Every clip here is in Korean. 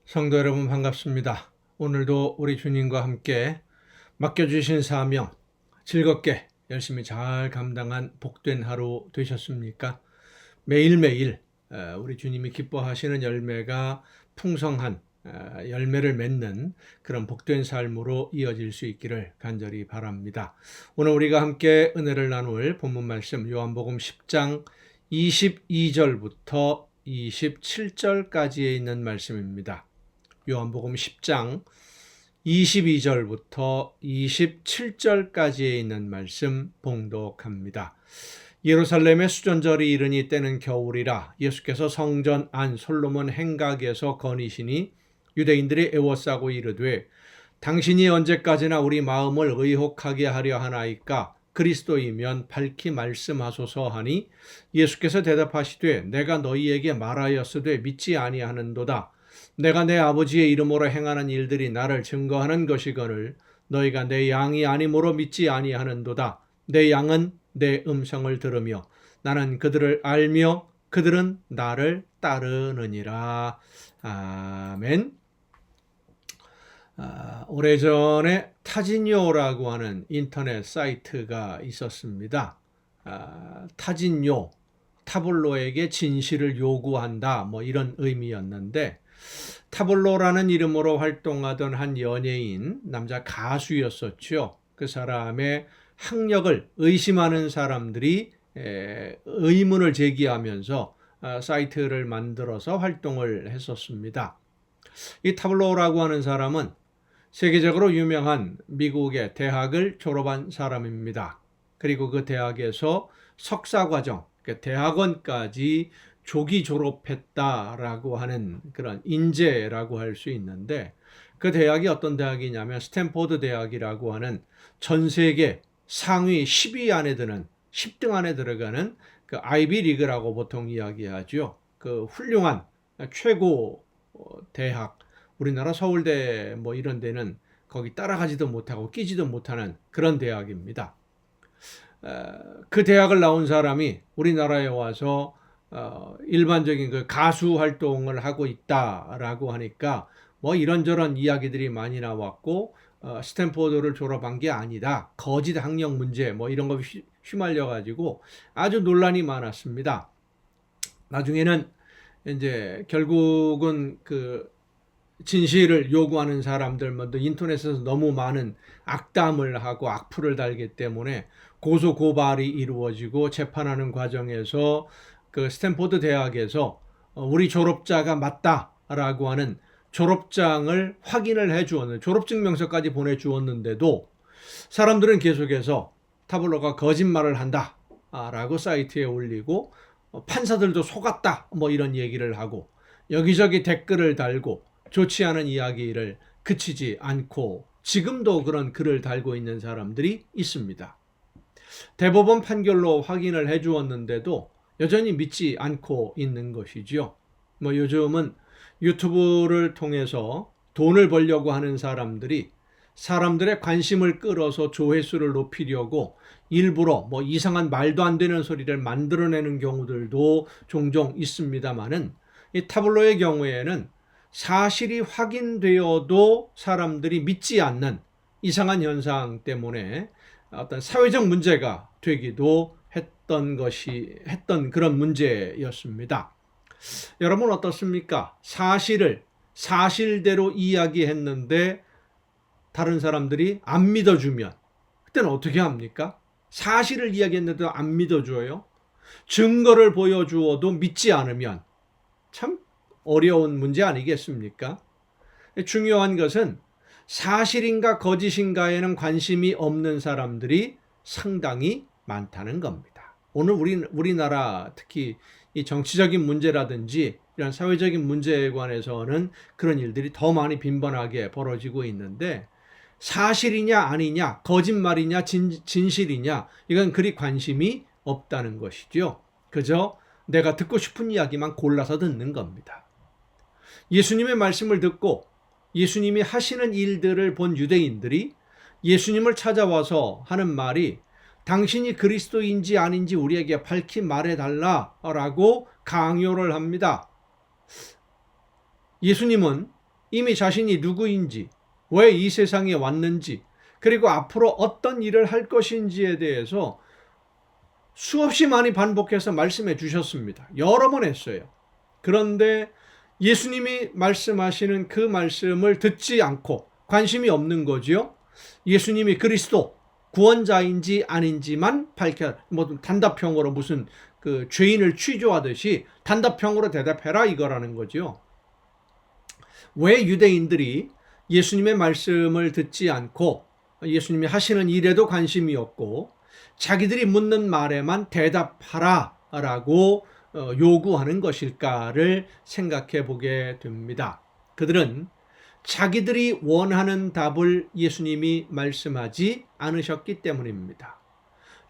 성도 여러분 반갑습니다. 오늘도 우리 주님과 함께 맡겨주신 사명 즐겁게 열심히 잘 감당한 복된 하루 되셨습니까? 매일매일 우리 주님이 기뻐하시는 열매가 풍성한 열매를 맺는 그런 복된 삶으로 이어질 수 있기를 간절히 바랍니다. 오늘 우리가 함께 은혜를 나눌 본문 말씀 요한복음 10장 22절부터 27절까지에 있는 말씀입니다. 요한복음 10장 22절부터 27절까지에 있는 말씀 봉독합니다. 예루살렘의 수전절이 이르니 때는 겨울이라 예수께서 성전 안 솔로몬 행각에서 거니시니 유대인들이 애워싸고 이르되 당신이 언제까지나 우리 마음을 의혹하게 하려 하나이까 그리스도이면 밝히 말씀하소서 하니 예수께서 대답하시되 내가 너희에게 말하였으되 믿지 아니하는도다. 내가 내 아버지의 이름으로 행하는 일들이 나를 증거하는 것이거늘 너희가 내 양이 아니므로 믿지 아니하는도다. 내 양은 내 음성을 들으며 나는 그들을 알며 그들은 나를 따르느니라. 아멘. 오래전에 타진요라고 하는 인터넷 사이트가 있었습니다. 타진요, 타블로에게 진실을 요구한다 뭐 이런 의미였는데 타블로라는 이름으로 활동하던 한 연예인, 남자 가수였었죠. 그 사람의 학력을 의심하는 사람들이 의문을 제기하면서 사이트를 만들어서 활동을 했었습니다. 이 타블로라고 하는 사람은 세계적으로 유명한 미국의 대학을 졸업한 사람입니다. 그리고 그 대학에서 석사과정, 대학원까지 조기 졸업했다라고 하는 그런 인재라고 할 수 있는데 그 대학이 어떤 대학이냐면 스탠포드 대학이라고 하는 전 세계 상위 10위 안에 드는 10등 안에 들어가는 그 아이비 리그라고 보통 이야기하죠. 그 훌륭한 최고 대학, 우리나라 서울대 뭐 이런 데는 거기 따라가지도 못하고 끼지도 못하는 그런 대학입니다. 그 대학을 나온 사람이 우리나라에 와서 일반적인 그 가수 활동을 하고 있다라고 하니까 뭐 이런저런 이야기들이 많이 나왔고 스탠포드를 졸업한 게 아니다. 거짓 학력 문제 뭐 이런 거 휘말려 가지고 아주 논란이 많았습니다. 나중에는 이제 결국은 그 진실을 요구하는 사람들만 인터넷에서 너무 많은 악담을 하고 악플을 달기 때문에 고소 고발이 이루어지고 재판하는 과정에서 그 스탠포드 대학에서 우리 졸업자가 맞다라고 하는 졸업장을 확인을 해주었는데 졸업증명서까지 보내주었는데도 사람들은 계속해서 타블로가 거짓말을 한다라고 사이트에 올리고 판사들도 속았다 뭐 이런 얘기를 하고 여기저기 댓글을 달고 좋지 않은 이야기를 그치지 않고 지금도 그런 글을 달고 있는 사람들이 있습니다. 대법원 판결로 확인을 해주었는데도 여전히 믿지 않고 있는 것이죠. 뭐 요즘은 유튜브를 통해서 돈을 벌려고 하는 사람들이 사람들의 관심을 끌어서 조회수를 높이려고 일부러 뭐 이상한 말도 안 되는 소리를 만들어내는 경우들도 종종 있습니다만은 이 타블로의 경우에는 사실이 확인되어도 사람들이 믿지 않는 이상한 현상 때문에 어떤 사회적 문제가 되기도 했던 그런 문제였습니다. 여러분 어떻습니까? 사실을 사실대로 이야기했는데 다른 사람들이 안 믿어주면 그때는 어떻게 합니까? 사실을 이야기했는데도 안 믿어줘요. 증거를 보여주어도 믿지 않으면 참 어려운 문제 아니겠습니까? 중요한 것은 사실인가 거짓인가에는 관심이 없는 사람들이 상당히 많다는 겁니다. 오늘 우리나라 특히 이 정치적인 문제라든지 이런 사회적인 문제에 관해서는 그런 일들이 더 많이 빈번하게 벌어지고 있는데 사실이냐 아니냐 거짓말이냐 진실이냐 이건 그리 관심이 없다는 것이죠. 그저 내가 듣고 싶은 이야기만 골라서 듣는 겁니다. 예수님의 말씀을 듣고 예수님이 하시는 일들을 본 유대인들이 예수님을 찾아와서 하는 말이 당신이 그리스도인지 아닌지 우리에게 밝히 말해달라라고 강요를 합니다. 예수님은 이미 자신이 누구인지, 왜 이 세상에 왔는지, 그리고 앞으로 어떤 일을 할 것인지에 대해서 수없이 많이 반복해서 말씀해 주셨습니다. 여러 번 했어요. 그런데 예수님이 말씀하시는 그 말씀을 듣지 않고 관심이 없는 거지요. 예수님이 그리스도 구원자인지 아닌지만 단답형으로 무슨 그 죄인을 취조하듯이 단답형으로 대답해라 이거라는 거죠. 왜 유대인들이 예수님의 말씀을 듣지 않고 예수님이 하시는 일에도 관심이 없고 자기들이 묻는 말에만 대답하라 라고 요구하는 것일까를 생각해 보게 됩니다. 그들은 자기들이 원하는 답을 예수님이 말씀하지 않으셨기 때문입니다.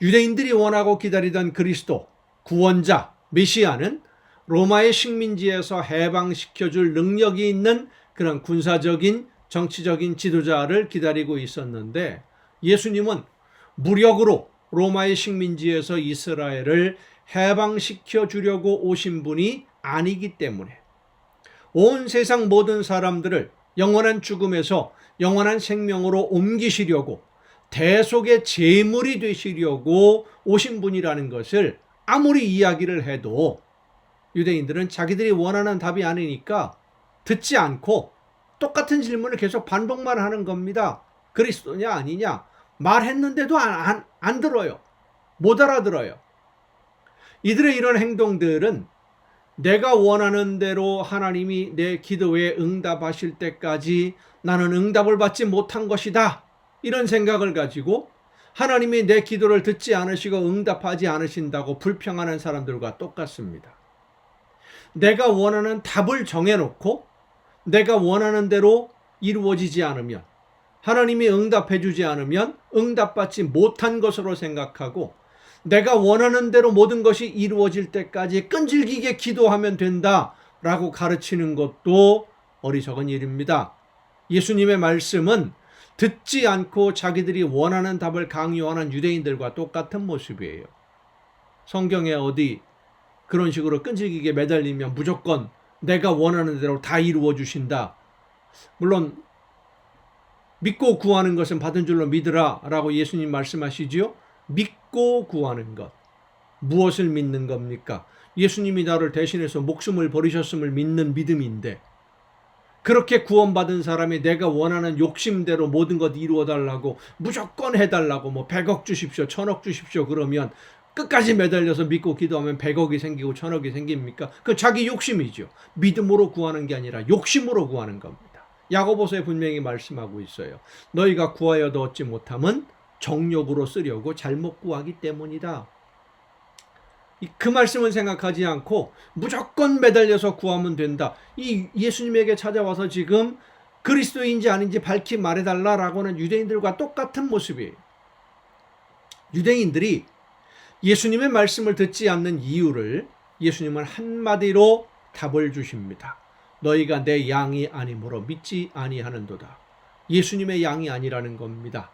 유대인들이 원하고 기다리던 그리스도, 구원자, 메시아는 로마의 식민지에서 해방시켜줄 능력이 있는 그런 군사적인 정치적인 지도자를 기다리고 있었는데 예수님은 무력으로 로마의 식민지에서 이스라엘을 해방시켜 주려고 오신 분이 아니기 때문에 온 세상 모든 사람들을 영원한 죽음에서 영원한 생명으로 옮기시려고 대속의 제물이 되시려고 오신 분이라는 것을 아무리 이야기를 해도 유대인들은 자기들이 원하는 답이 아니니까 듣지 않고 똑같은 질문을 계속 반복만 하는 겁니다. 그리스도냐 아니냐 말했는데도 안 들어요. 못 알아들어요. 이들의 이런 행동들은 내가 원하는 대로 하나님이 내 기도에 응답하실 때까지 나는 응답을 받지 못한 것이다. 이런 생각을 가지고 하나님이 내 기도를 듣지 않으시고 응답하지 않으신다고 불평하는 사람들과 똑같습니다. 내가 원하는 답을 정해놓고 내가 원하는 대로 이루어지지 않으면 하나님이 응답해 주지 않으면 응답받지 못한 것으로 생각하고 내가 원하는 대로 모든 것이 이루어질 때까지 끈질기게 기도하면 된다라고 가르치는 것도 어리석은 일입니다. 예수님의 말씀은 듣지 않고 자기들이 원하는 답을 강요하는 유대인들과 똑같은 모습이에요. 성경에 어디 그런 식으로 끈질기게 매달리면 무조건 내가 원하는 대로 다 이루어 주신다. 물론 믿고 구하는 것은 받은 줄로 믿으라 라고 예수님 말씀하시지요. 믿고 구하는 것. 무엇을 믿는 겁니까? 예수님이 나를 대신해서 목숨을 버리셨음을 믿는 믿음인데 그렇게 구원받은 사람이 내가 원하는 욕심대로 모든 것 이루어달라고 무조건 해달라고 100억 주십시오 1000억 주십시오 그러면 끝까지 매달려서 믿고 기도하면 100억이 생기고 1000억이 생깁니까? 그 자기 욕심이죠. 믿음으로 구하는 게 아니라 욕심으로 구하는 겁니다. 야고보서에 분명히 말씀하고 있어요. 너희가 구하여도 얻지 못함은 정욕으로 쓰려고 잘못 구하기 때문이다. 그 말씀을 생각하지 않고 무조건 매달려서 구하면 된다. 이 예수님에게 찾아와서 지금 그리스도인지 아닌지 밝히 말해달라라고는 유대인들과 똑같은 모습이에요. 유대인들이 예수님의 말씀을 듣지 않는 이유를 예수님은 한마디로 답을 주십니다. 너희가 내 양이 아니므로 믿지 아니하는도다. 예수님의 양이 아니라는 겁니다.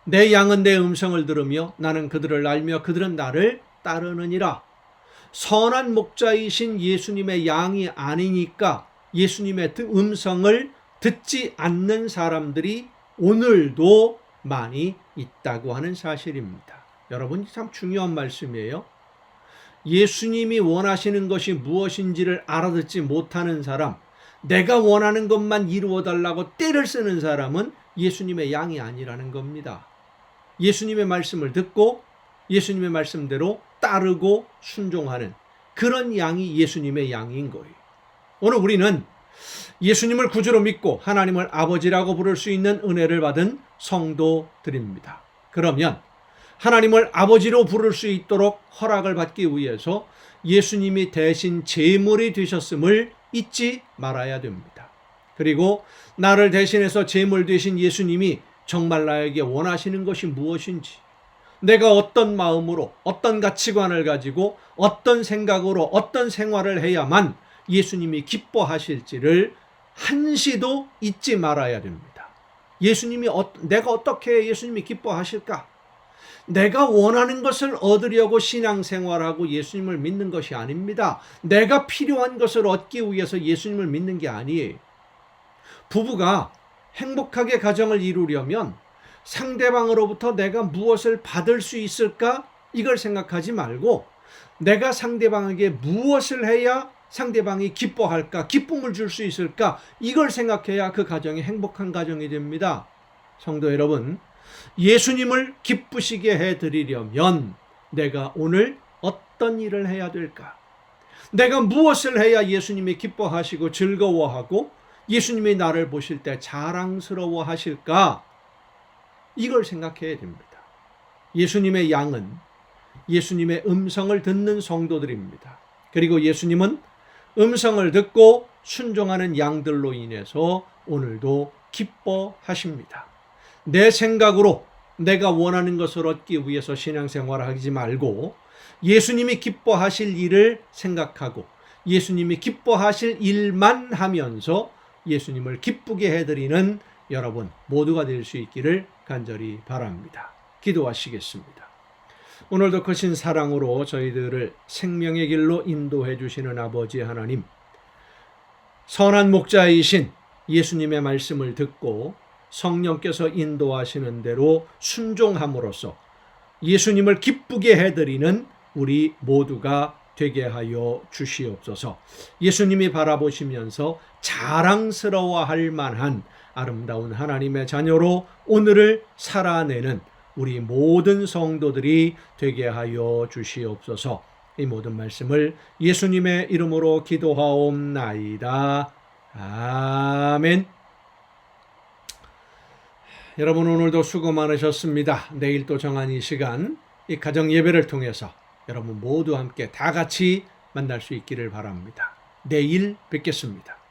내 양은 내 음성을 들으며 나는 그들을 알며 그들은 나를 따르느니라. 선한 목자이신 예수님의 양이 아니니까 예수님의 음성을 듣지 않는 사람들이 오늘도 많이 있다고 하는 사실입니다. 여러분 참 중요한 말씀이에요. 예수님이 원하시는 것이 무엇인지를 알아듣지 못하는 사람, 내가 원하는 것만 이루어달라고 떼를 쓰는 사람은 예수님의 양이 아니라는 겁니다. 예수님의 말씀을 듣고 예수님의 말씀대로 따르고 순종하는 그런 양이 예수님의 양인 거예요. 오늘 우리는 예수님을 구주로 믿고 하나님을 아버지라고 부를 수 있는 은혜를 받은 성도들입니다. 그러면 하나님을 아버지로 부를 수 있도록 허락을 받기 위해서 예수님이 대신 제물이 되셨음을 잊지 말아야 됩니다. 그리고 나를 대신해서 제물 되신 예수님이 정말 나에게 원하시는 것이 무엇인지, 내가 어떤 마음으로 어떤 가치관을 가지고 어떤 생각으로 어떤 생활을 해야만 예수님이 기뻐하실지를 한시도 잊지 말아야 됩니다. 예수님이 내가 어떻게 예수님이 기뻐하실까? 내가 원하는 것을 얻으려고 신앙생활하고 예수님을 믿는 것이 아닙니다. 내가 필요한 것을 얻기 위해서 예수님을 믿는 게 아니에요. 부부가 행복하게 가정을 이루려면 상대방으로부터 내가 무엇을 받을 수 있을까? 이걸 생각하지 말고 내가 상대방에게 무엇을 해야 상대방이 기뻐할까? 기쁨을 줄 수 있을까? 이걸 생각해야 그 가정이 행복한 가정이 됩니다. 성도 여러분, 예수님을 기쁘시게 해드리려면 내가 오늘 어떤 일을 해야 될까? 내가 무엇을 해야 예수님이 기뻐하시고 즐거워하고 예수님이 나를 보실 때 자랑스러워 하실까? 이걸 생각해야 됩니다. 예수님의 양은 예수님의 음성을 듣는 성도들입니다. 그리고 예수님은 음성을 듣고 순종하는 양들로 인해서 오늘도 기뻐하십니다. 내 생각으로 내가 원하는 것을 얻기 위해서 신앙생활을 하지 말고 예수님이 기뻐하실 일을 생각하고 예수님이 기뻐하실 일만 하면서 예수님을 기쁘게 해드리는 여러분 모두가 될 수 있기를 간절히 바랍니다. 기도하시겠습니다. 오늘도 크신 사랑으로 저희들을 생명의 길로 인도해 주시는 아버지 하나님, 선한 목자이신 예수님의 말씀을 듣고 성령께서 인도하시는 대로 순종함으로써 예수님을 기쁘게 해드리는 우리 모두가 되게 하여 주시옵소서. 예수님이 바라보시면서 자랑스러워할 만한 아름다운 하나님의 자녀로 오늘을 살아내는 우리 모든 성도들이 되게 하여 주시옵소서. 이 모든 말씀을 예수님의 이름으로 기도하옵나이다. 아멘. 여러분 오늘도 수고 많으셨습니다. 내일 또 정한 이 시간 이 가정 예배를 통해서 여러분 모두 함께 다 같이 만날 수 있기를 바랍니다. 내일 뵙겠습니다.